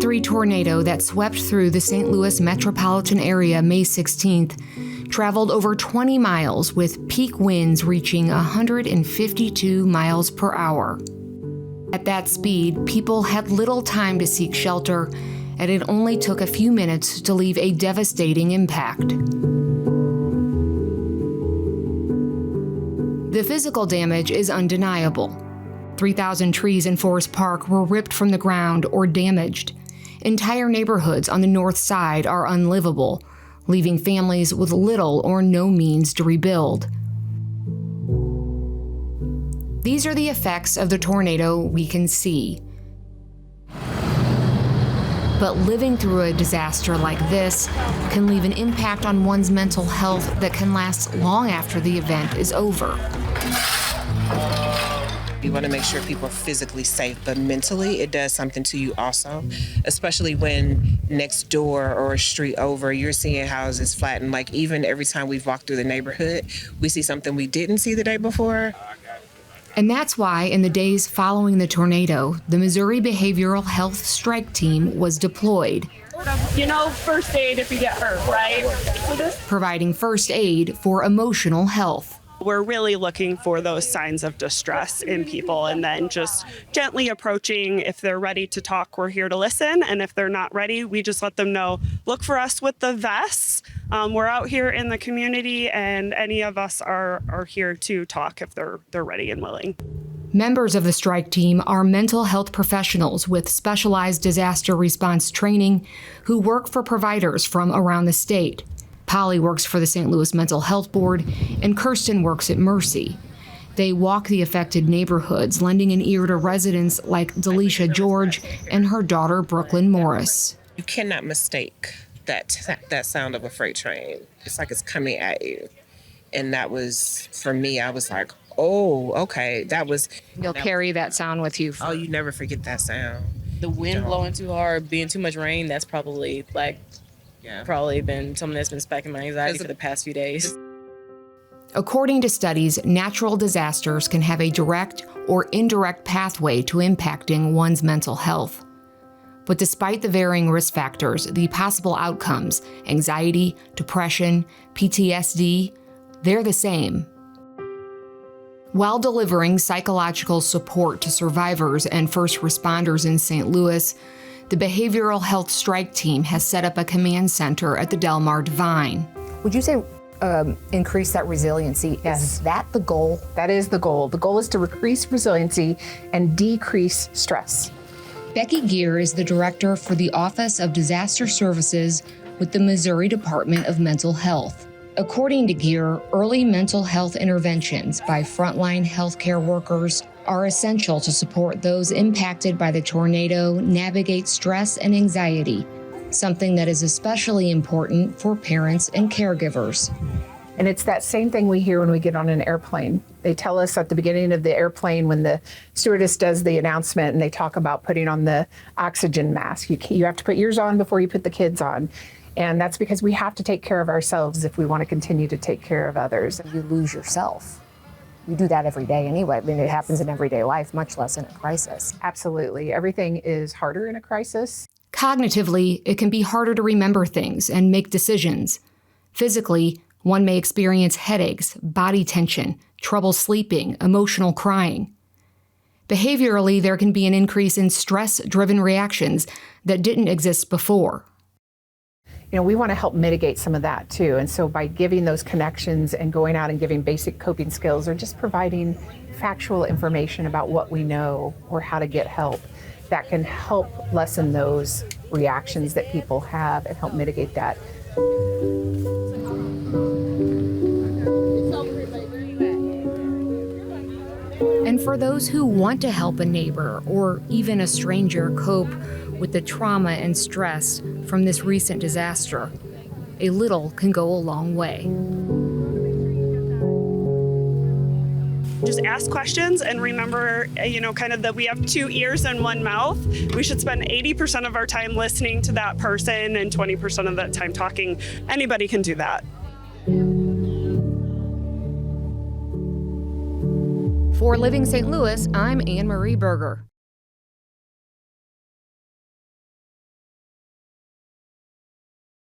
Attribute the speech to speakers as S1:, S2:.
S1: EF3 tornado that swept through the St. Louis metropolitan area May 16th traveled over 20 miles with peak winds reaching 152 miles per hour. At that speed, people had little time to seek shelter, and it only took a few minutes to leave a devastating impact. The physical damage is undeniable. 3,000 trees in Forest Park were ripped from the ground or damaged. Entire neighborhoods on the north side are unlivable, leaving families with little or no means to rebuild. These are the effects of the tornado we can see. But living through a disaster like this can leave an impact on one's mental health that can last long after the event is over.
S2: You want to make sure people are physically safe, but mentally it does something to you also, especially when next door or a street over, you're seeing houses flatten. Like even every time we've walked through the neighborhood, we see something we didn't see the day before.
S1: And that's why in the days following the tornado, the Missouri Behavioral Health Strike Team was deployed.
S3: You know, first aid if you get hurt, right?
S1: Providing first aid for emotional health.
S3: We're really looking for those signs of distress in people and then just gently approaching. If they're ready to talk, we're here to listen. And if they're not ready, we just let them know, look for us with the vests. We're out here in the community and any of us are here to talk if they're ready and willing.
S1: Members of the strike team are mental health professionals with specialized disaster response training who work for providers from around the state. Polly works for the St. Louis Mental Health Board, and Kirsten works at Mercy. They walk the affected neighborhoods, lending an ear to residents like Delisha George and her daughter, Brooklyn Morris.
S2: You cannot mistake that sound of a freight train. It's like it's coming at you. And that was, for me, I was like, oh, okay, that was...
S1: You'll carry that sound with you.
S2: Oh, you never forget that sound.
S4: The wind blowing too hard, being too much rain, that's probably probably been something that's been spiking my anxiety for the past few days.
S1: According to studies, natural disasters can have a direct or indirect pathway to impacting one's mental health. But despite the varying risk factors, the possible outcomes, anxiety, depression, PTSD, they're the same. While delivering psychological support to survivors and first responders in St. Louis, the Behavioral Health Strike Team has set up a command center at the Del Mar Divine.
S5: Would you say increase that resiliency?
S6: Yes.
S5: Is that the goal?
S6: That is the goal. The goal is to increase resiliency and decrease stress.
S1: Becky Geer is the director for the Office of Disaster Services with the Missouri Department of Mental Health. According to Geer, early mental health interventions by frontline healthcare workers are essential to support those impacted by the tornado navigate stress and anxiety, something that is especially important for parents and caregivers.
S6: And it's that same thing we hear when we get on an airplane. They tell us at the beginning of the airplane when the stewardess does the announcement and they talk about putting on the oxygen mask. You have to put yours on before you put the kids on. And that's because we have to take care of ourselves if we want to continue to take care of others.
S5: You lose yourself. You do that every day anyway. I mean, it happens in everyday life, much less in a crisis.
S6: Absolutely. Everything is harder in a crisis.
S1: Cognitively, it can be harder to remember things and make decisions. Physically, one may experience headaches, body tension, trouble sleeping, emotional crying. Behaviorally, there can be an increase in stress-driven reactions that didn't exist before.
S6: You know, we want to help mitigate some of that too. And so by giving those connections and going out and giving basic coping skills or just providing factual information about what we know or how to get help, that can help lessen those reactions that people have and help mitigate that.
S1: And for those who want to help a neighbor or even a stranger cope with the trauma and stress from this recent disaster, a little can go a long way.
S3: Just ask questions and remember, kind of that we have 2 ears and 1 mouth. We should spend 80% of our time listening to that person and 20% of that time talking. Anybody can do that.
S1: For Living St. Louis, I'm Anne Marie Berger.